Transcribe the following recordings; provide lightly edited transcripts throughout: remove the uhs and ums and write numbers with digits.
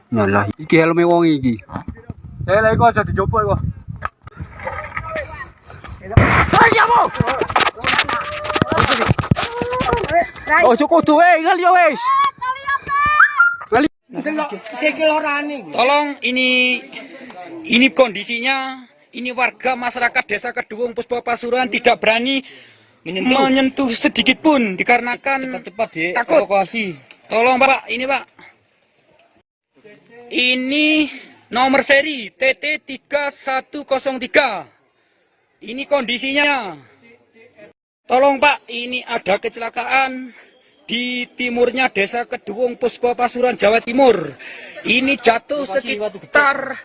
Nyalah, iki helme wong iki. Lha iku aja dicoba iku. Ayo, oh cukup tuh, ngali ya wes. Tolong ini kondisinya, ini warga masyarakat Desa Kedung Puspa Pasuruan tidak berani menyentuh sedikit pun dikarenakan cepat takut. Tolong Pak, ini Pak. Ini nomor seri TT3103. Ini kondisinya. Tolong Pak, ini ada kecelakaan di timurnya Desa Kedung Puspa Pasuruan, Jawa Timur. Ini jatuh sekitar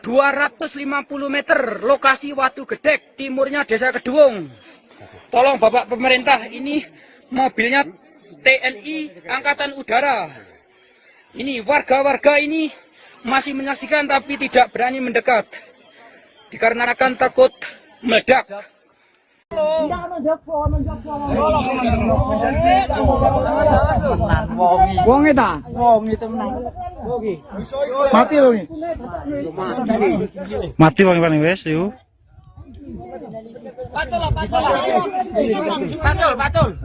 250 meter lokasi Watu Gedek, timurnya Desa Kedung. Tolong Bapak pemerintah, ini mobilnya TNI Angkatan Udara. Ini warga-warga ini masih menyaksikan tapi tidak berani mendekat dikarenakan takut meledak. Wong eta. Mati wong. Mati wong paling wes yuk. Pacul.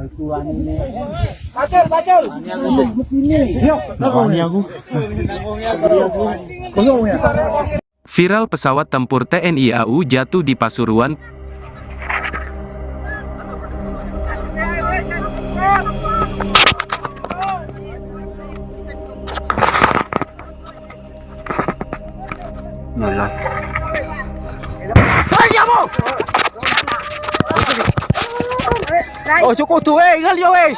Viral pesawat tempur TNI AU jatuh di Pasuruan. Nyalah. Oh cukup tuh, ngali ya wes.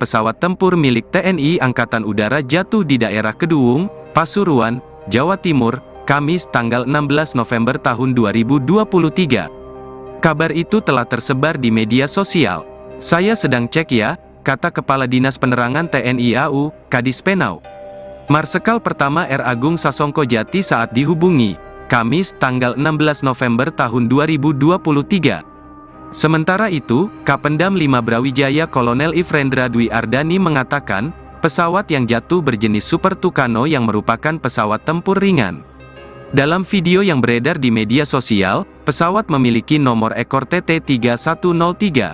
Pesawat tempur milik TNI Angkatan Udara jatuh di daerah Kedung, Pasuruan, Jawa Timur, Kamis tanggal 16 November tahun 2023. Kabar itu telah tersebar di media sosial. Saya sedang cek ya, kata Kepala Dinas Penerangan TNI AU, Kadis Penau. Marsekal Pertama R. Agung Sasongko Jati saat dihubungi, Kamis tanggal 16 November tahun 2023. Sementara itu, Kapendam 5 Brawijaya Kolonel Ifrendra Dwi Ardani mengatakan, pesawat yang jatuh berjenis Super Tucano yang merupakan pesawat tempur ringan. Dalam video yang beredar di media sosial, pesawat memiliki nomor ekor TT3103.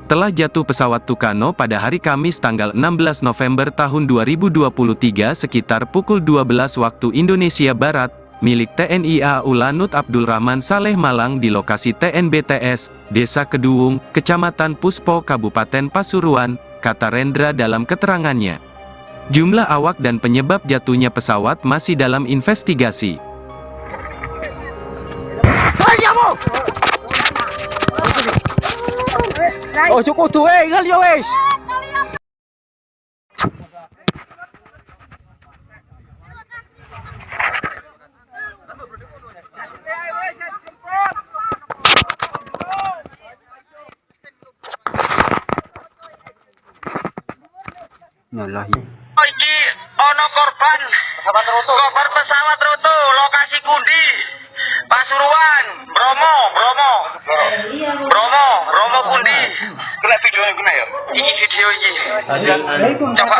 Telah jatuh pesawat Tucano pada hari Kamis tanggal 16 November tahun 2023 sekitar pukul 12 waktu Indonesia Barat, milik TNI AU Lanut Abdul Rahman Saleh Malang di lokasi TNBTS, Desa Kedung, Kecamatan Puspo, Kabupaten Pasuruan, kata Rendra dalam keterangannya. Jumlah awak dan penyebab jatuhnya pesawat masih dalam investigasi. Oh cukup tuh, ngali ya wes. Nyalah. Iki ono korban pesawat Roto, lokasi Kundi, Pasuruan, Bromo Kundi. Kena videonya guna ya? Ini video ini. Coba.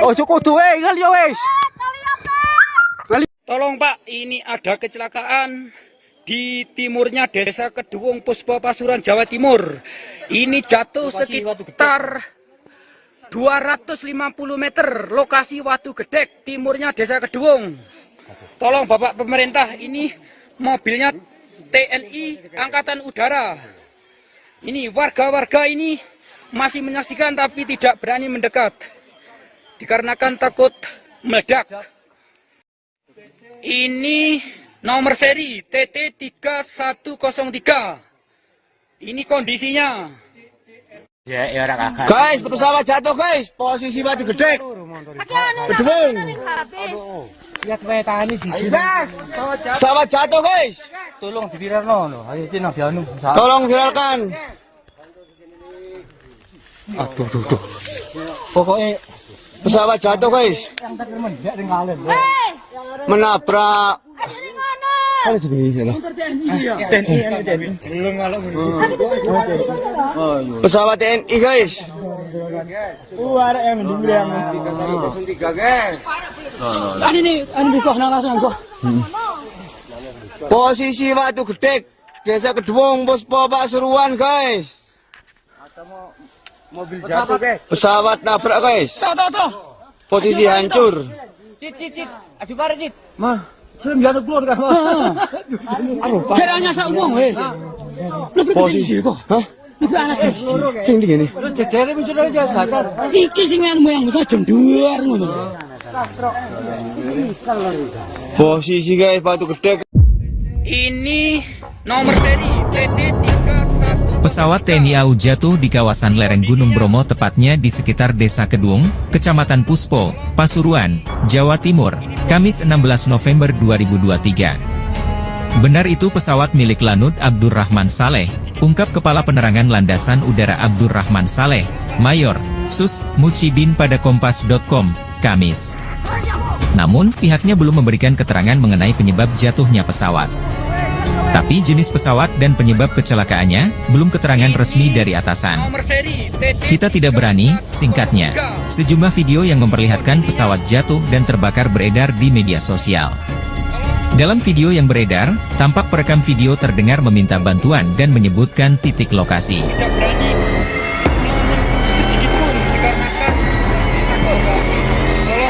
Oh cukup tuh, ngali ya wes. Tolong Pak, ini ada kecelakaan di timurnya Desa Kedung Puspa Pasuruan, Jawa Timur. Ini jatuh sekitar 250 meter lokasi Watu Gedek, timurnya Desa Kedung. Tolong Bapak pemerintah, ini mobilnya TNI Angkatan Udara. Ini warga-warga ini masih menyaksikan tapi tidak berani mendekat dikarenakan takut meledak. Ini nomor seri TT3103. Ini kondisinya. Guys, pesawat jatuh guys, posisi Watu Gedek. Kedung. Pesawat jatuh guys. Tolong diviralno lho. Ayo Cina bianu. Tolong viralkan. Aduh, duh. Pokoknya Pesawat jatuh guys. Menabrak. Pesawat TNI guys. Posisi Watu Gedek, Desa Kedung, Puspo Pasuruan guys. Mobil jatuh guys. Pesawat nabrak guys. Toh. Posisi hancur. Cit. Aju pare cit. Caranya sak wong wis. Posisi kok. Hah? Iku anak sih. Sing ndi ngene? Iki sing anu yang bisa jenduar ngono. Posisi guys Watu Gedek. Ini nomor seri TT31. Pesawat TNI AU jatuh di kawasan lereng Gunung Bromo, tepatnya di sekitar Desa Kedung, Kecamatan Puspo, Pasuruan, Jawa Timur, Kamis 16 November 2023. Benar itu pesawat milik Lanut Abdurrahman Saleh, ungkap Kepala Penerangan Landasan Udara Abdurrahman Saleh, Mayor, Sus, Mucibin pada Kompas.com, Kamis. Namun, pihaknya belum memberikan keterangan mengenai penyebab jatuhnya pesawat. Tapi jenis pesawat dan penyebab kecelakaannya, belum keterangan resmi dari atasan. Nomor seri TT. Kita tidak berani, singkatnya. Sejumlah video yang memperlihatkan pesawat jatuh dan terbakar beredar di media sosial. Dalam video yang beredar, tampak perekam video terdengar meminta bantuan dan menyebutkan titik lokasi. Tidak berani sedikit pun dikarenakan takut. Tolong Pak, ini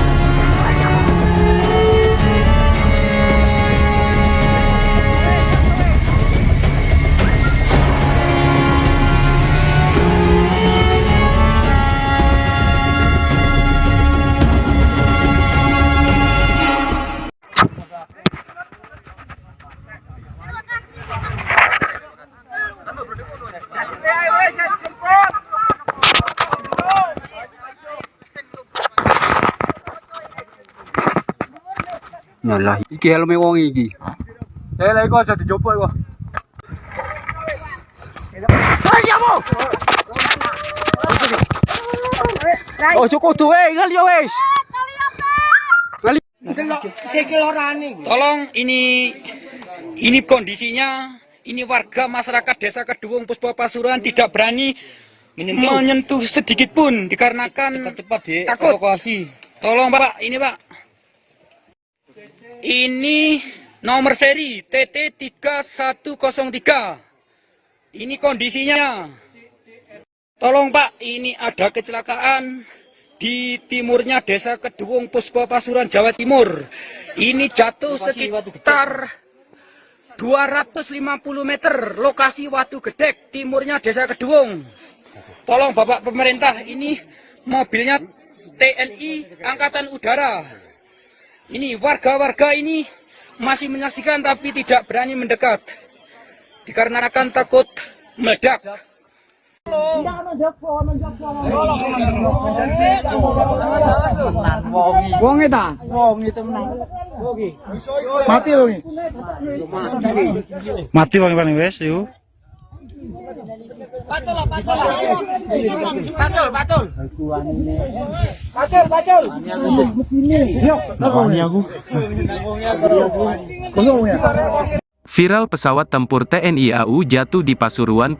Pak. Nyalah, iki helme wong iki. Lah iku aja dicoba iku. Oh, cukup tuh, ngali yo wis. Ngali. Tolong ini kondisinya, ini warga masyarakat Desa Kedung Puspo Pasuruan tidak berani menyentuh sedikit pun dikarenakan takut. Tolong Pak, ini Pak. Ini nomor seri TT3103. Ini kondisinya. Tolong Pak, ini ada kecelakaan di timurnya Desa Kedung Puspo Pasuruan, Jawa Timur. Ini jatuh sekitar 250 meter lokasi Watu Gedek, timurnya Desa Kedung. Tolong Bapak pemerintah, ini mobilnya TNI Angkatan Udara. Ini warga-warga ini masih menyaksikan tapi tidak berani mendekat dikarenakan takut meledak. Wong itu menang. Mati wong. Mati wong paling wes yuk. Viral pesawat tempur TNI AU jatuh di Pasuruan.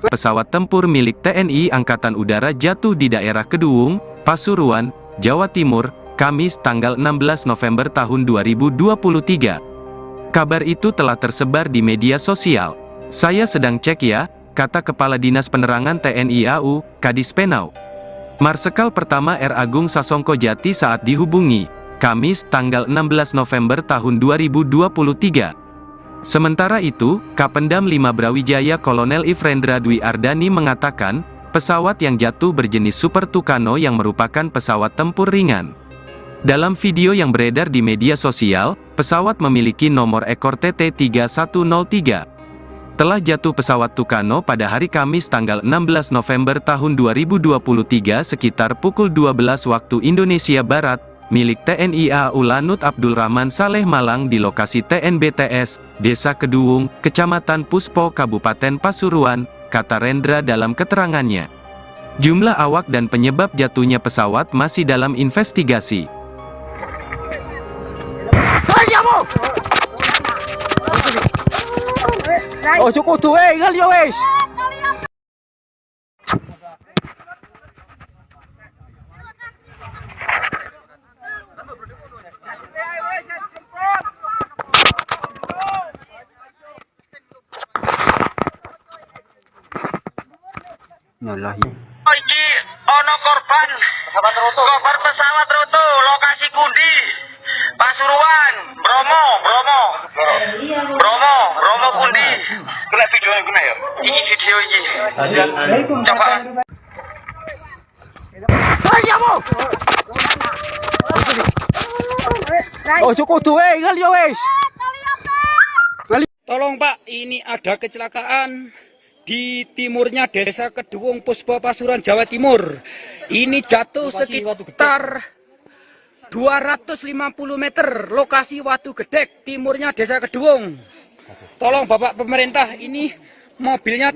Pesawat tempur milik TNI Angkatan Udara jatuh di daerah Kedung, Pasuruan, Jawa Timur, Kamis tanggal 16 November tahun 2023. Kabar itu telah tersebar di media sosial. "Saya sedang cek ya," kata Kepala Dinas Penerangan TNI AU, Kadis Penau, Marsekal Pertama R. Agung Sasongko Jati saat dihubungi, Kamis tanggal 16 November tahun 2023. Sementara itu, Kapendam 5 Brawijaya Kolonel Ifrendra Dwi Ardani mengatakan, pesawat yang jatuh berjenis Super Tucano yang merupakan pesawat tempur ringan. Dalam video yang beredar di media sosial, pesawat memiliki nomor ekor TT3103. Telah jatuh pesawat Tucano pada hari Kamis tanggal 16 November tahun 2023 sekitar pukul 12 waktu Indonesia Barat, milik TNI AU Lanut Abdul Rahman Saleh Malang di lokasi TNBTS, Desa Kedung, Kecamatan Puspo, Kabupaten Pasuruan, kata Rendra dalam keterangannya. Jumlah awak dan penyebab jatuhnya pesawat masih dalam investigasi. Iki ono korban pesawat roto lokasi Kundi Pasuruan Bromo Kundi. Kena video yang kena ya? Ini video ini. Coba. Tolong Pak, ini ada kecelakaan di timurnya Desa Kedung, Puspo, Pasuruan, Jawa Timur. Ini jatuh sekitar 250 meter, lokasi Watu Gedek, timurnya Desa Kedung. Tolong Bapak pemerintah, ini mobilnya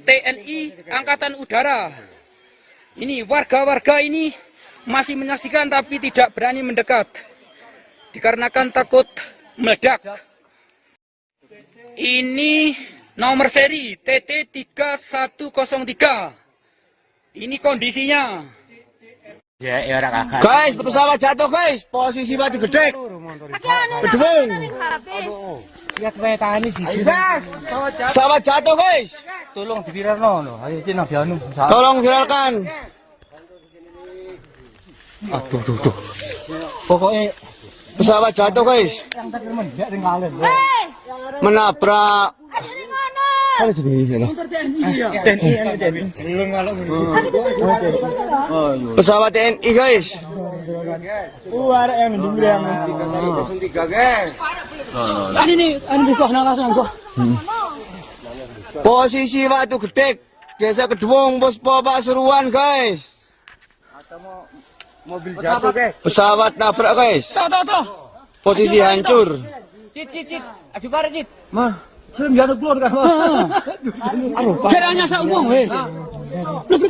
TNI Angkatan Udara. Ini warga-warga ini masih menyaksikan tapi tidak berani mendekat dikarenakan takut meledak. Ini nomor seri TT3103. Ini kondisinya. Guys, pesawat jatuh guys, posisi Watu Gedek. Kedung. Pesawat jatuh guys. Tolong diviralkan. Ayo Cina Bianu. Tolong viralkan. Aduh. Pokoknya Pesawat jatuh guys. Menabrak. Pesawat TNI guys. Posisi Watu Gedek, Desa Kedung, Puspo, Pasuruan guys. Mobil jatuh, guys. Pesawat nabrak guys. Posisi hancur. Cit. Aju bare, Cit. Serem jatuh keluar kan. Caranya sak uang wes.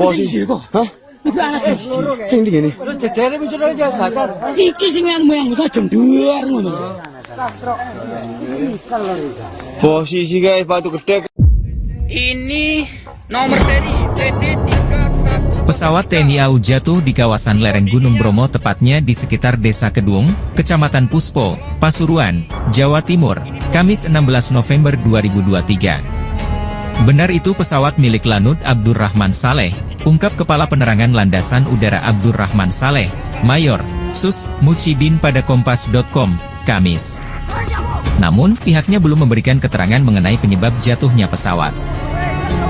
Posisi kok. Hah? Ini gini. Jare mencuri aja bakar. Iki sing anu yang bisa jam 2 ngono. Posisi guys Watu Gedek. Ini nomor seri TT31. Pesawat TNI AU jatuh di kawasan lereng Gunung Bromo, tepatnya di sekitar Desa Kedung, Kecamatan Puspo, Pasuruan, Jawa Timur, Kamis 16 November 2023. Benar itu pesawat milik Lanut Abdul Rahman Saleh, ungkap Kepala Penerangan Landasan Udara Abdurrahman Saleh, Mayor, Sus, Mucibin pada Kompas.com, Kamis. Namun, pihaknya belum memberikan keterangan mengenai penyebab jatuhnya pesawat.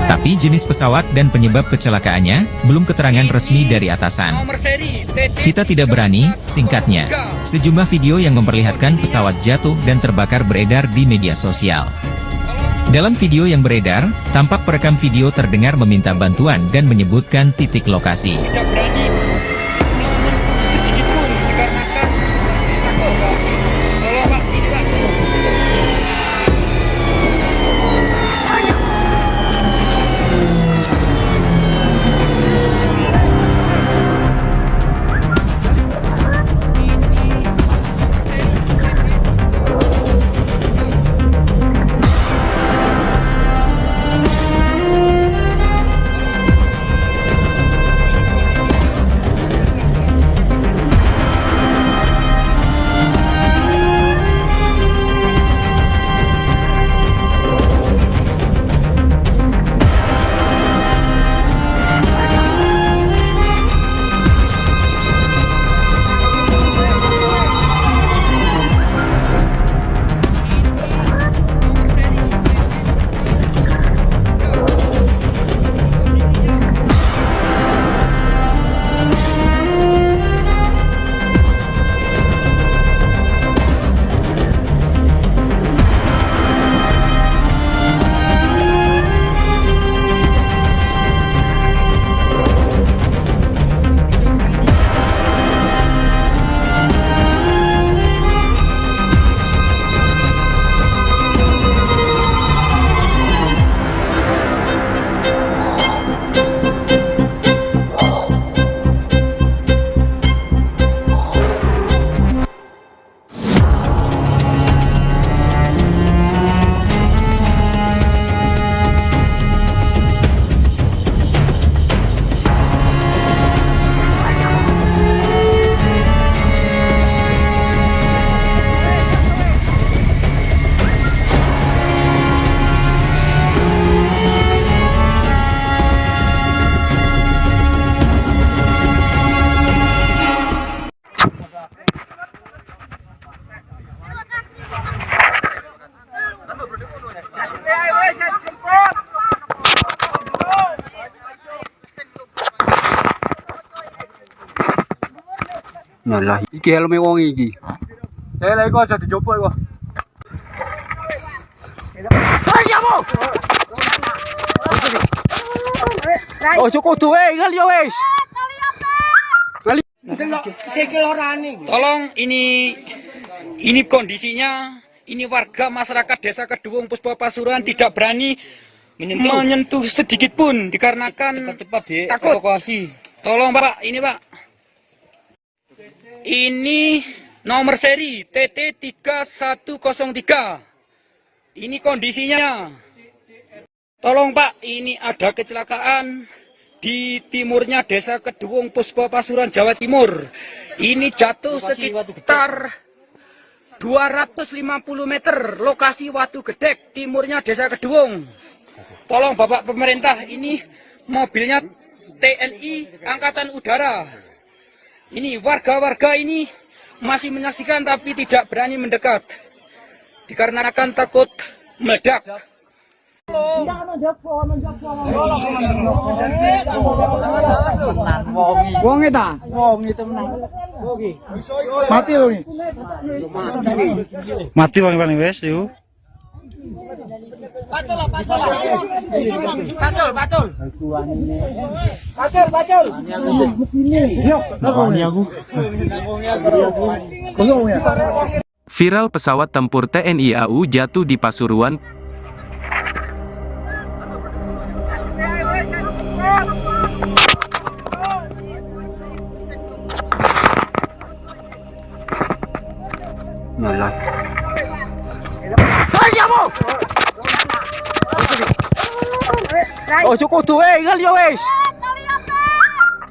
Tapi jenis pesawat dan penyebab kecelakaannya, belum keterangan resmi dari atasan. Kita tidak berani, singkatnya. Sejumlah video yang memperlihatkan pesawat jatuh dan terbakar beredar di media sosial. Dalam video yang beredar, tampak perekam video terdengar meminta bantuan dan menyebutkan titik lokasi. Tidak berani sedikit pun dikarenakan takut. Tolong Pak, ini Pak. Nyalah, iki helme wong iki. Lek kok aja dicoba kok. Oh, cukup tuh, ngal yo wes. Tolong ini kondisinya, ini warga masyarakat Desa Kedung Puspo Pasuruan tidak berani menyentuh sedikit pun dikarenakan takut. Tolong Pak, ini Pak. Ini nomor seri TT3103. Ini kondisinya. Tolong Pak, ini ada kecelakaan di timurnya Desa Kedung Puspo Pasuruan, Jawa Timur. Ini jatuh sekitar 250 meter lokasi Watu Gedek, timurnya Desa Kedung. Tolong Bapak pemerintah, ini mobilnya TNI Angkatan Udara. Ini warga-warga ini masih menyaksikan tapi tidak berani mendekat dikarenakan takut meledak. Wong eta. Wong itu menang. Mati loh nih. Mati bang paling wes yuk. Pacul. Viral pesawat tempur TNI AU jatuh di Pasuruan. Nyalah. Oh, cukup tuh, ngal yo wes.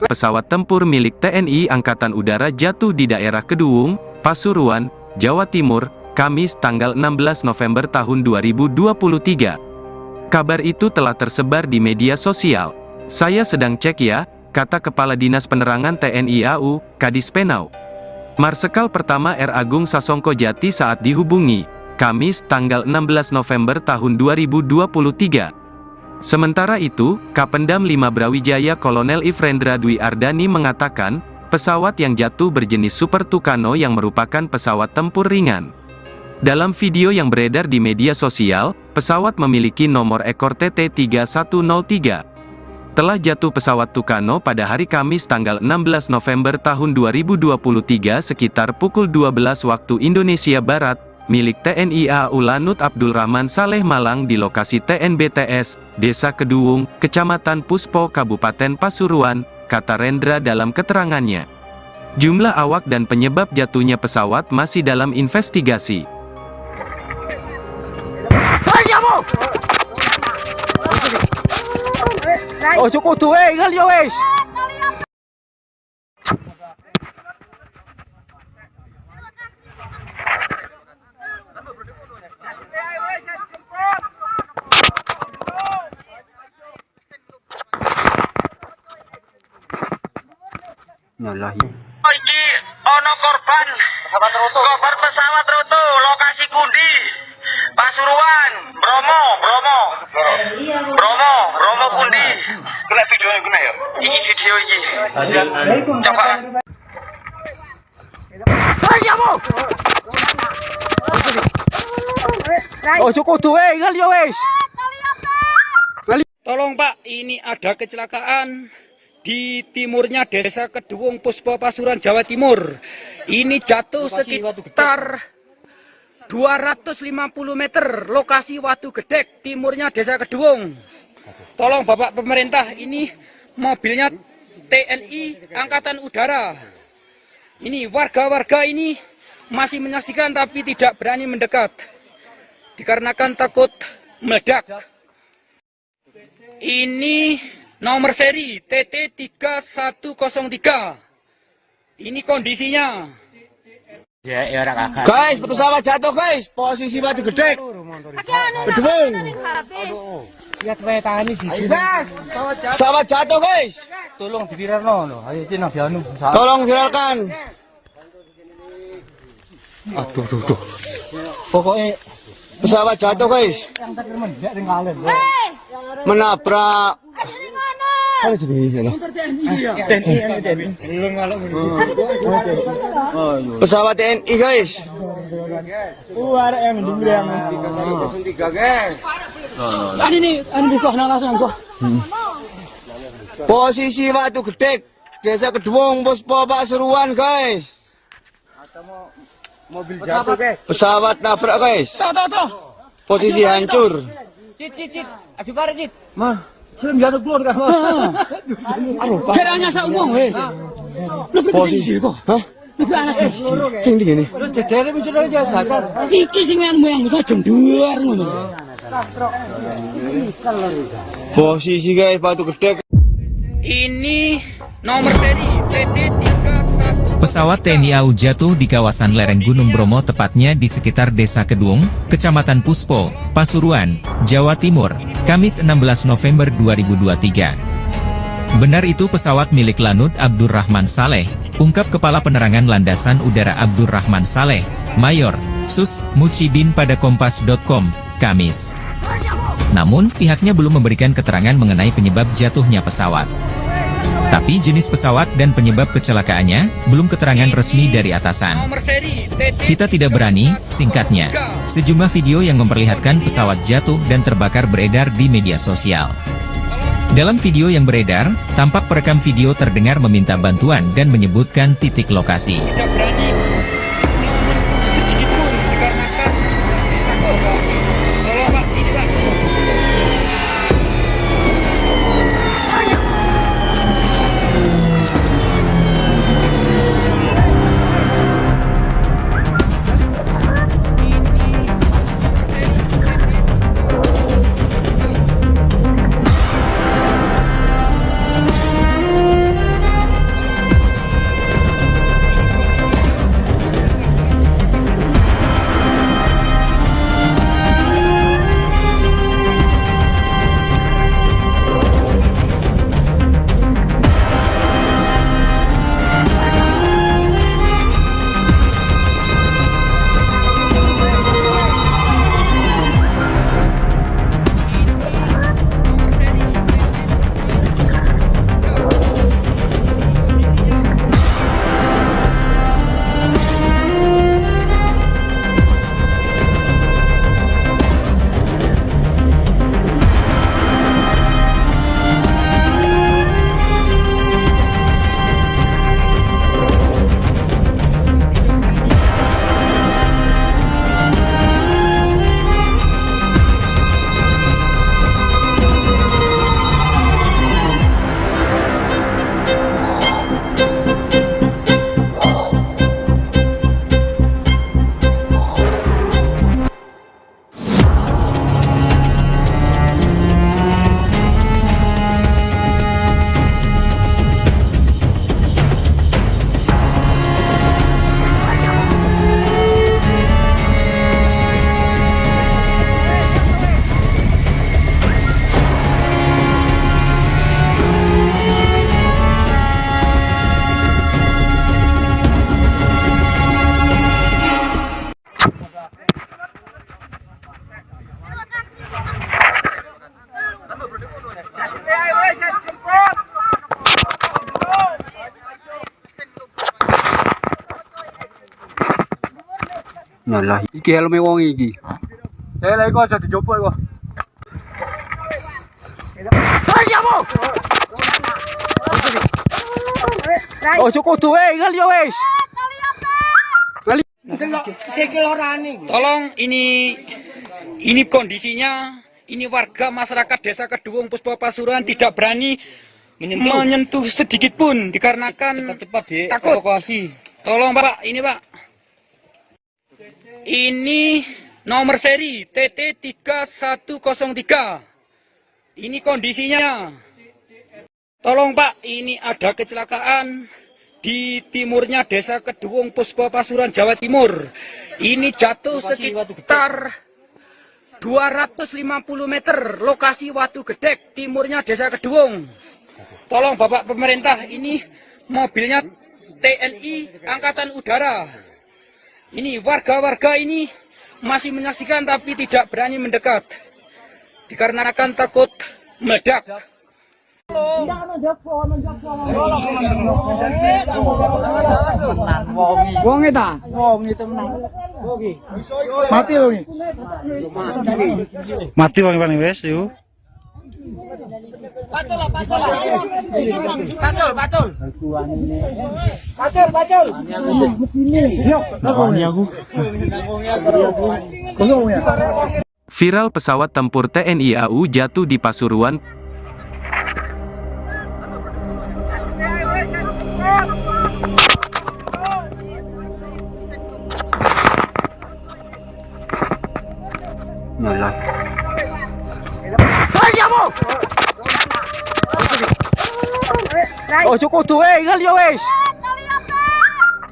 Pesawat tempur milik TNI Angkatan Udara jatuh di daerah Kedung, Pasuruan, Jawa Timur, Kamis tanggal 16 November tahun 2023. Kabar itu telah tersebar di media sosial. Saya sedang cek ya, kata Kepala Dinas Penerangan TNI AU, Kadis Penau. Marsekal Pertama R. Agung Sasongko Jati saat dihubungi, Kamis, tanggal 16 November tahun 2023. Sementara itu, Kapendam 5 Brawijaya Kolonel Ifrendra Dwi Ardani mengatakan, pesawat yang jatuh berjenis Super Tucano yang merupakan pesawat tempur ringan. Dalam video yang beredar di media sosial, pesawat memiliki nomor ekor TT3103. Telah jatuh pesawat Tucano pada hari Kamis tanggal 16 November tahun 2023 sekitar pukul 12 waktu Indonesia Barat, milik TNI AU Lanut Abdul Rahman Saleh Malang di lokasi TNBTS, Desa Keduung, Kecamatan Puspo, Kabupaten Pasuruan, kata Rendra dalam keterangannya. Jumlah awak dan penyebab jatuhnya pesawat masih dalam investigasi. Oh, cukup tuh, ngali wes. Nyalahi. Iki ono korban pesawat Roto lokasi Kundi Pasuruan Bromo Kundi kena videonya guna ya ini video ini coba Oh, cukup tuh, ngali wes. Tolong Pak, ini ada kecelakaan di timurnya Desa Keduung, Puspo, Pasuruan, Jawa Timur. Ini jatuh sekitar 250 meter, lokasi Watu Gedek, timurnya Desa Keduung. Tolong Bapak pemerintah, ini mobilnya TNI Angkatan Udara. Ini warga-warga ini masih menyaksikan tapi tidak berani mendekat, dikarenakan takut meledak. Ini nomor seri TT3103. Ini kondisinya. Guys, pesawat jatuh guys, posisi Watu Gedek. Keduung. Pesawat jatuh guys. Tolong diviralno, ayo cina bianu. Tolong viralkan. Aduh. Pokoknya Pesawat jatuh guys. Menabrak. Pesawat TNI guys. Posisi Watu Gedek, Desa Keduung, Puspo, Pasuruan guys. Mobil jatuh, guys. Pesawat nabrak guys. Tuh. Posisi hancur. Cit. Aju bare, Cit. Sering jatuh keluar kan? Kiranya sak umum wes. Posisi kok. Hah? Tinggi gini. Jadi mencuri aja gagal. Iki sing yang bisa jemduar ngono. Posisi guys Watu Gedek. Ini nomor seri TT31. Pesawat TNI AU jatuh di kawasan lereng Gunung Bromo, tepatnya di sekitar Desa Keduung, Kecamatan Puspo, Pasuruan, Jawa Timur, Kamis 16 November 2023. Benar itu pesawat milik Lanut Abdul Rahman Saleh, ungkap Kepala Penerangan Landasan Udara Abdul Rahman Saleh, Mayor Sus Mucibin pada Kompas.com, Kamis. Namun, pihaknya belum memberikan keterangan mengenai penyebab jatuhnya pesawat. Tapi jenis pesawat dan penyebab kecelakaannya belum keterangan resmi dari atasan. Nomor seri TT. Kita tidak berani, singkatnya. Sejumlah video yang memperlihatkan pesawat jatuh dan terbakar beredar di media sosial. Dalam video yang beredar, tampak perekam video terdengar meminta bantuan dan menyebutkan titik lokasi. Tidak berani sedikit pun dikarenakan takut. Tolong Pak, ini Pak. Nah, iki helme wong iki. Lha iku aja dijopok iku. Oh, cukup tuh, ngal ya wes. Tolong ini kondisinya, ini warga masyarakat Desa Kedung Puspo Pasuruan tidak berani menyentuh sedikit pun dikarenakan takut. Tolong Pak, ini Pak. Ini nomor seri TT 3103. Ini kondisinya. Tolong Pak, ini ada kecelakaan di timurnya Desa Kedung Puspo Pasuruan, Jawa Timur. Ini jatuh sekitar 250 meter lokasi Watu Gedek, timurnya Desa Kedung. Tolong Bapak pemerintah, ini mobilnya TNI Angkatan Udara. Ini warga-warga ini masih menyaksikan tapi tidak berani mendekat dikarenakan takut meledak. Wong eta. Wong itu menang. Mati wong. Mati wong paling wes yuk. Pacul. Viral pesawat tempur TNI AU jatuh di Pasuruan. Nah, oh, cukup tuh, ngal ya wes.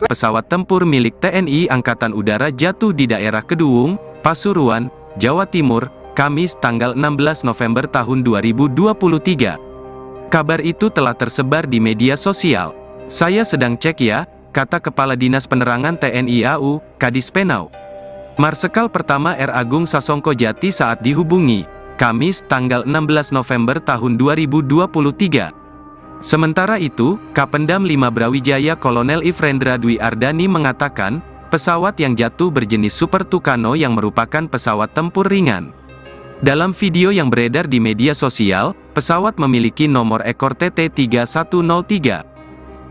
Pesawat tempur milik TNI Angkatan Udara jatuh di daerah Kedung, Pasuruan, Jawa Timur, Kamis tanggal 16 November tahun 2023. Kabar itu telah tersebar di media sosial. Saya sedang cek ya, kata Kepala Dinas Penerangan TNI AU, Kadis Penau. Marsekal Pertama R. Agung Sasongko Jati saat dihubungi, Kamis tanggal 16 November tahun 2023. Sementara itu, Kapendam 5 Brawijaya Kolonel Ifrendra Dwi Ardani mengatakan, pesawat yang jatuh berjenis Super Tucano yang merupakan pesawat tempur ringan. Dalam video yang beredar di media sosial, pesawat memiliki nomor ekor TT3103.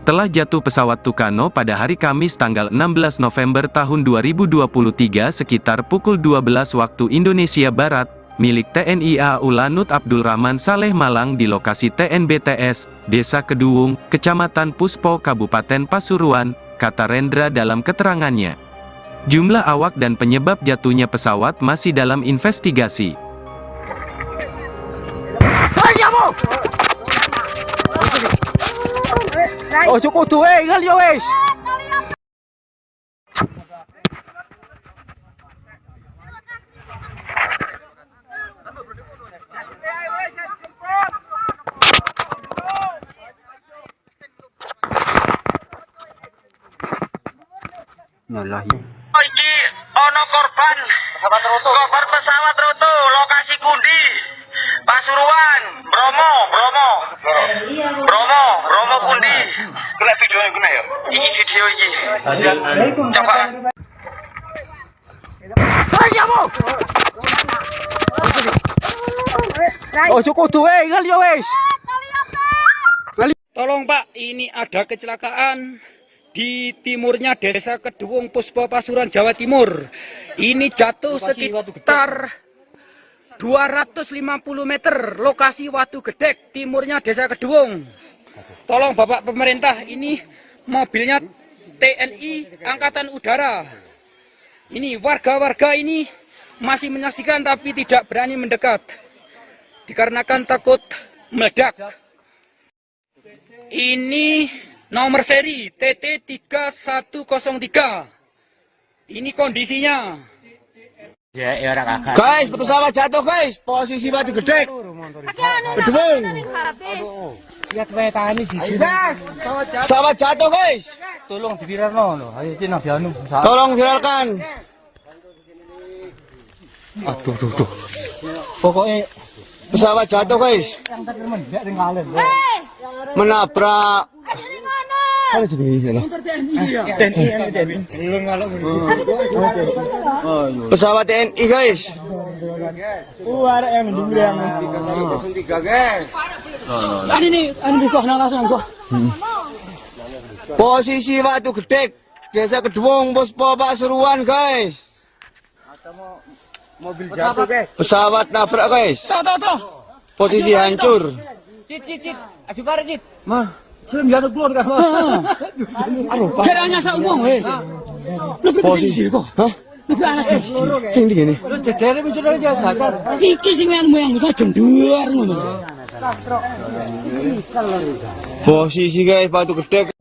Telah jatuh pesawat Tucano pada hari Kamis tanggal 16 November tahun 2023 sekitar pukul 12 waktu Indonesia Barat, milik TNI AU Lanut Abdul Rahman Saleh Malang di lokasi TNBTS, Desa Kedung, Kecamatan Puspo, Kabupaten Pasuruan, kata Rendra dalam keterangannya. Jumlah awak dan penyebab jatuhnya pesawat masih dalam investigasi. Oh, cukup tuh, ngal ya wes. Nah, Iki ono korban pesawat Roto lokasi Kundi Pasuruan Bromo Kundi. Kena videonya guna ya. Ini video ini. Coba. oh, cukup tuh, ngal ya wes. Tolong Pak, ini ada kecelakaan di timurnya Desa Kedung Puspo Pasuruan, Jawa Timur. Ini jatuh sekitar 250 meter lokasi Watu Gedek, timurnya Desa Kedung. Tolong Bapak pemerintah, ini mobilnya TNI Angkatan Udara. Ini warga-warga ini masih menyaksikan tapi tidak berani mendekat dikarenakan takut meledak. Ini nomor seri TT 3103. Ini kondisinya. Guys, pesawat jatuh guys. Posisi Watu Gedek. Kedung. Pesawat jatuh guys. Tolong diviralno lho. Ayo Cina bianu. Tolong viralkan. Aduh. Pokoknya Pesawat jatuh guys. Menabrak Ada di sini. Pesawat TNI guys. Ada yang dibilang. 3 guys. Ini bisa langsung kok. Posisi Watu Gedek, Desa Kedung, Puspo Pasuruan guys. Mobil jatuh, guys. Pesawat nabrak guys. Tahu. Posisi hancur. Cit. Aju bare, Cit. Sebelum jatuh keluar kan. Caranya sak uang wes. Posisi kok. Hah? Lebih anak sih. Tinggi gini. Jejere wis ora jajar. Iki sing moyang bisa jembar ngono. Posisi guys Watu Gedek.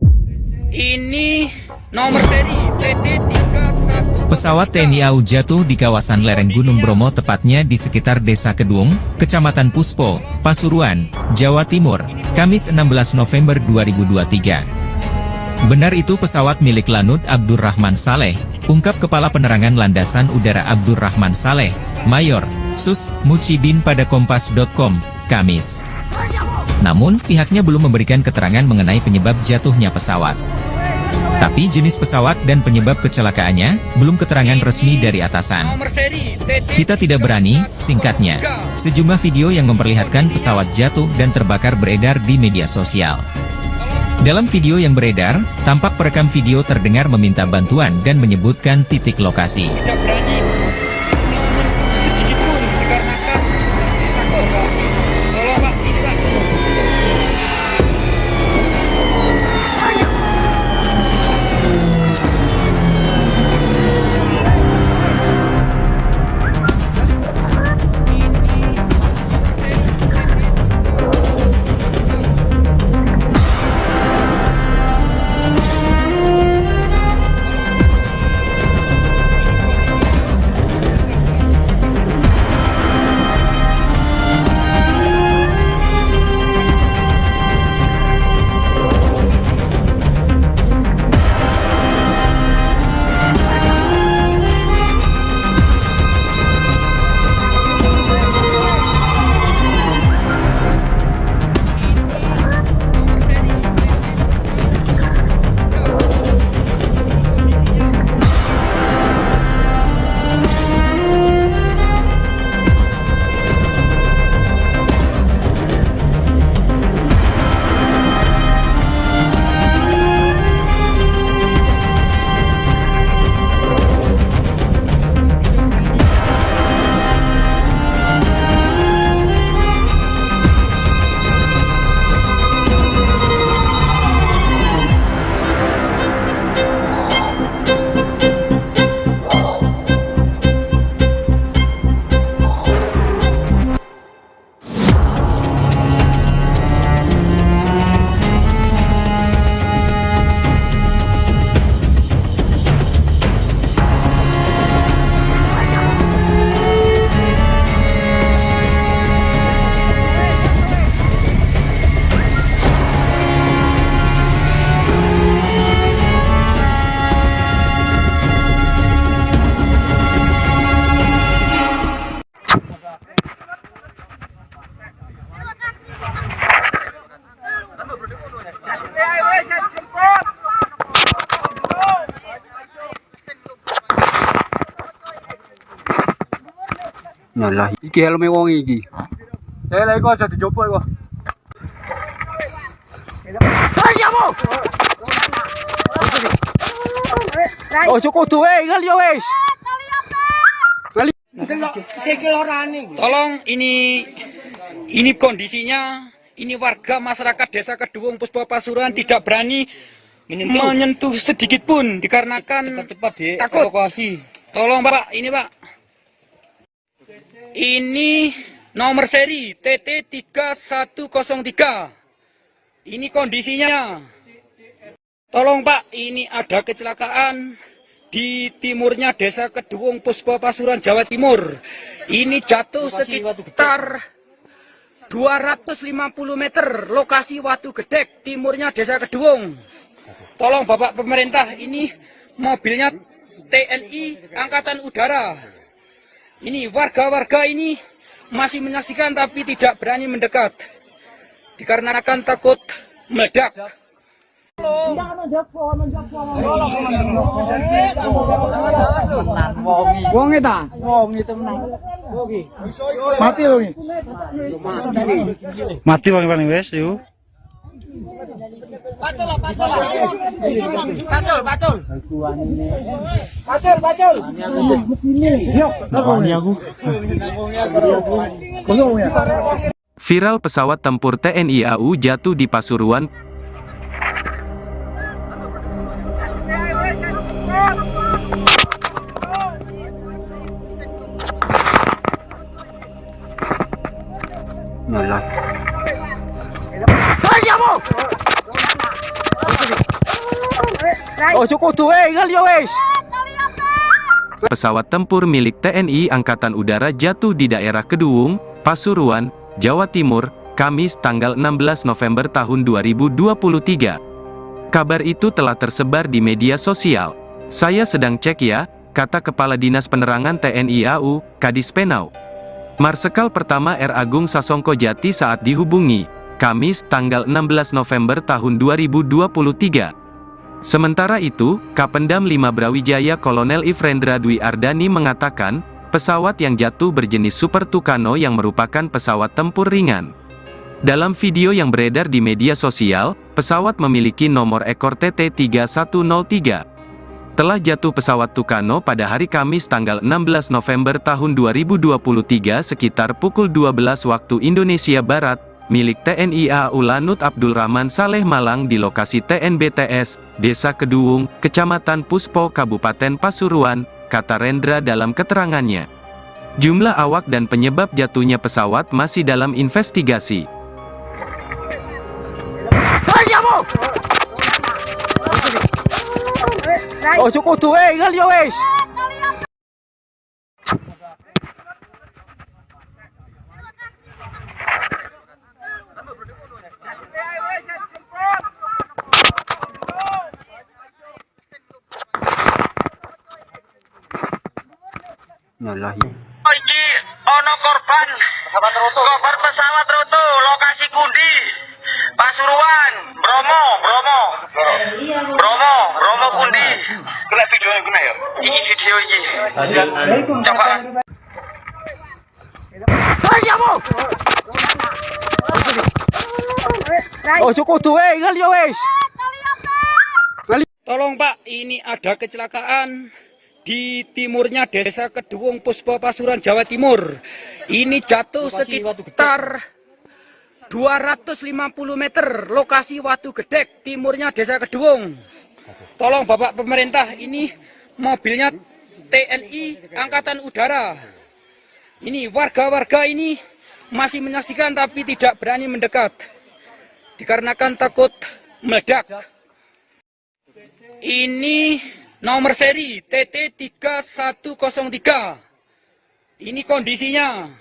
Ini nomor seri PT31. Pesawat TNI AU jatuh di kawasan lereng Gunung Bromo, tepatnya di sekitar Desa Kedung, Kecamatan Puspo, Pasuruan, Jawa Timur, Kamis 16 November 2023. Benar itu pesawat milik Lanut Abdurrahman Saleh, ungkap Kepala Penerangan Landasan Udara Abdurrahman Saleh, Mayor, Sus, Mucibin pada Kompas.com, Kamis. Namun, pihaknya belum memberikan keterangan mengenai penyebab jatuhnya pesawat. Tapi jenis pesawat dan penyebab kecelakaannya belum keterangan resmi dari atasan. Nomor seri Kita tidak berani, singkatnya. Sejumlah video yang memperlihatkan pesawat jatuh dan terbakar beredar di media sosial. Dalam video yang beredar, tampak perekam video terdengar meminta bantuan dan menyebutkan titik lokasi. tidak berani sedikit pun dikarenakan takut. Tolong Pak, ini Pak. Nyalah, iki helme wong iki. Lek kok aja dijopok kok. Oh, cukup tuh, ngali yo wes. Tolong ini kondisinya, ini warga masyarakat Desa Kedung Puspo Pasuruan tidak berani menyentuh sedikit pun dikarenakan takut. Tolong Pak, ini Pak. Ini nomor seri TT3103. Ini kondisinya. Tolong Pak, ini ada kecelakaan di timurnya Desa Kedung Puspo Pasuruan, Jawa Timur. Ini jatuh sekitar 250 meter lokasi Watu Gedek, timurnya Desa Kedung. Tolong Bapak pemerintah, ini mobilnya TNI Angkatan Udara. Ini warga-warga ini masih menyaksikan tapi tidak berani mendekat dikarenakan takut meledak. Wong ta? Wong itu menang. Mati wong. Mati wong paling wes yuk. Pacul. Pacul. Viral pesawat tempur TNI AU jatuh di Pasuruan. Yalah. Oh cukup tuh ngal yo wes. Pesawat tempur milik TNI Angkatan Udara jatuh di daerah Kedung, Pasuruan, Jawa Timur, Kamis tanggal 16 November tahun 2023. Kabar itu telah tersebar di media sosial. Saya sedang cek ya, kata Kepala Dinas Penerangan TNI AU, Kadis Penau. Marsekal Pertama R. Agung Sasongko Jati saat dihubungi, Kamis tanggal 16 November tahun 2023. Sementara itu, Kapendam 5 Brawijaya Kolonel Ifrendra Dwi Ardani mengatakan, pesawat yang jatuh berjenis Super Tucano yang merupakan pesawat tempur ringan. Dalam video yang beredar di media sosial, pesawat memiliki nomor ekor TT3103. Telah jatuh pesawat Tucano pada hari Kamis tanggal 16 November tahun 2023 sekitar pukul 12 waktu Indonesia Barat, milik TNI AU Lanut Abdul Rahman Saleh Malang di lokasi TNBTS, Desa Kedung, Kecamatan Puspo, Kabupaten Pasuruan, kata Rendra dalam keterangannya. Jumlah awak dan penyebab jatuhnya pesawat masih dalam investigasi. Oh cukup tuh ngal yo wes. Yalah. Iki ono korban pesawat roto lokasi Kundi Pasuruan Bromo Kundi kena videonya kena ya ini video ini coba Oh cukup tuh ngal yo wes. Tolong Pak, ini ada kecelakaan di timurnya Desa Kedung, Puspo, Pasuruan, Jawa Timur. Ini jatuh sekitar 250 meter, lokasi Watu Gedek, timurnya Desa Kedung. Tolong Bapak pemerintah, ini mobilnya TNI Angkatan Udara. Ini warga-warga ini masih menyaksikan tapi tidak berani mendekat, dikarenakan takut meledak. Ini nomor seri TT3103. Ini kondisinya.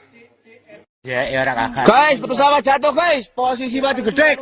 Ya orang kakak. Guys, pesawat jatuh guys, posisi Watu Gedek.